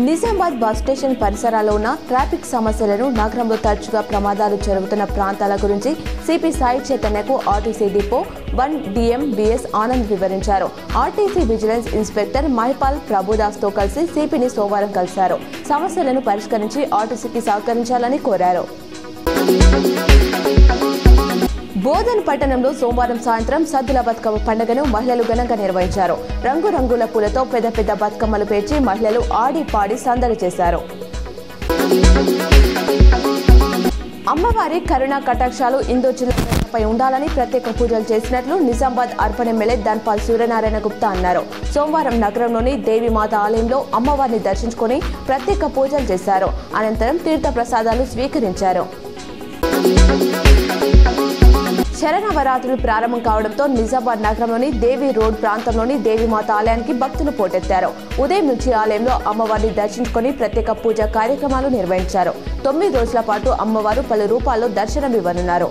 Nizamabad bus station పరిసరాల్లో ఉన్న traffic సమస్యలను, నగరంలో తరచుగా ప్రమాదాలు జరుగుతున్న ప్రాంతాల గురించి సిపి సాయి చైతన్యకు RTC depot 1 DM BS Anand వివరించారు. ఆర్టీసీ విజిలెన్స్ ఇన్స్పెక్టర్ మహిపాల్ ప్రభుదాస్తో కలిసి సిపిని సోమవారం కలిశారు. సమస్యలను పరిష్కరించి ఆర్టీసీకి సహకరించాలని కోరారు. బోధన్ పట్టణంలో సోమవారం సాయంత్రం సద్దుల బతుకమ్మ పండుగను మహిళలు ఘనంగా నిర్వహించారు. రంగురంగుల పూలతో పెద్ద పెద్ద బతుకమ్మలు పేర్చి మహిళలు ఆడి పాడి సందడి చేశారు. అమ్మవారి కరుణా కటాక్షాలు ఇందో జిల్లాపై ఉండాలని ప్రత్యేక పూజలు చేసినట్లు నిజామాబాద్ అర్బన్ ఎమ్మెల్యే ధన్పాల్ సూర్యనారాయణ గుప్తా అన్నారు. సోమవారం నగరంలోని దేవీమాత ఆలయంలో అమ్మవారిని దర్శించుకుని ప్రత్యేక పూజలు చేశారు. అనంతరం తీర్థ ప్రసాదాలు స్వీకరించారు. శరన్నవరాత్రులు ప్రారంభం కావడంతో నిజామాబాద్ నగరంలోని దేవి రోడ్ ప్రాంతంలోని దేవీమాత ఆలయానికి భక్తులు పోటెత్తారు. ఉదయం నుంచి ఆలయంలో అమ్మవారిని దర్శించుకుని ప్రత్యేక పూజా కార్యక్రమాలు నిర్వహించారు. 9 రోజుల పాటు అమ్మవారు పలు రూపాల్లో దర్శనమివ్వనున్నారు.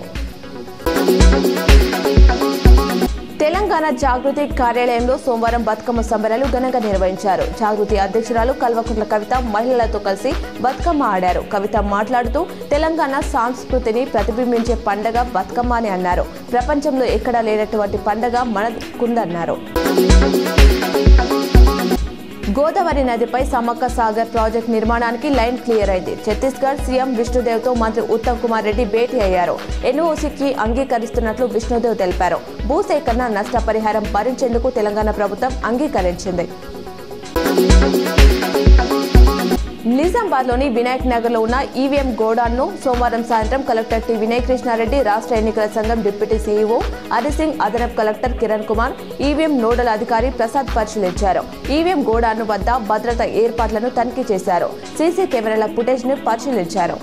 తెలంగాణ జాగృతి కార్యాలయంలో సోమవారం బతుకమ్మ సంబరాలు ఘనంగా నిర్వహించారు. జాగృతి అధ్యక్షురాలు కల్వకుంట్ల కవిత మహిళలతో కలిసి బతుకమ్మ ఆడారు. కవిత మాట్లాడుతూ తెలంగాణ సంస్కృతిని ప్రతిబింబించే పండగ బతుకమ్మ అని అన్నారు. ప్రపంచంలో ఎక్కడా లేనటువంటి పండగ మనకుందన్నారు. గోదావరి నదిపై సమ్మక్క సాగర్ ప్రాజెక్టు నిర్మాణానికి లైన్ క్లియర్ అయింది. ఛత్తీస్గఢ్ సీఎం విష్ణుదేవ్తో మంత్రి ఉత్తమ్ కుమార్ రెడ్డి భేటీ అయ్యారు. ఎన్ఓసీకి అంగీకరిస్తున్నట్లు విష్ణుదేవ్ తెలిపారు. భూసేకరణ నష్టపరిహారం భరించేందుకు తెలంగాణ ప్రభుత్వం అంగీకరించింది. నిజామాబాద్లోని వినాయక్ నగర్లో ఉన్న ఈవీఎం గోడాన్ను సోమవారం సాయంత్రం కలెక్టర్ టి వినయ్ కృష్ణారెడ్డి, రాష్ట్ర ఎన్నికల సంఘం డిప్యూటీ సీఈఓ హరిసింగ్, అదనపు collector Kiran Kumar, EVM nodal అధికారి ప్రసాద్ పరిశీలించారు. ఈవీఎం గోడాన్ను వద్ద భద్రతా ఏర్పాట్లను తనిఖీ చేశారు. సీసీ కెమెరాల ఫుటేజ్ను పరిశీలించారు.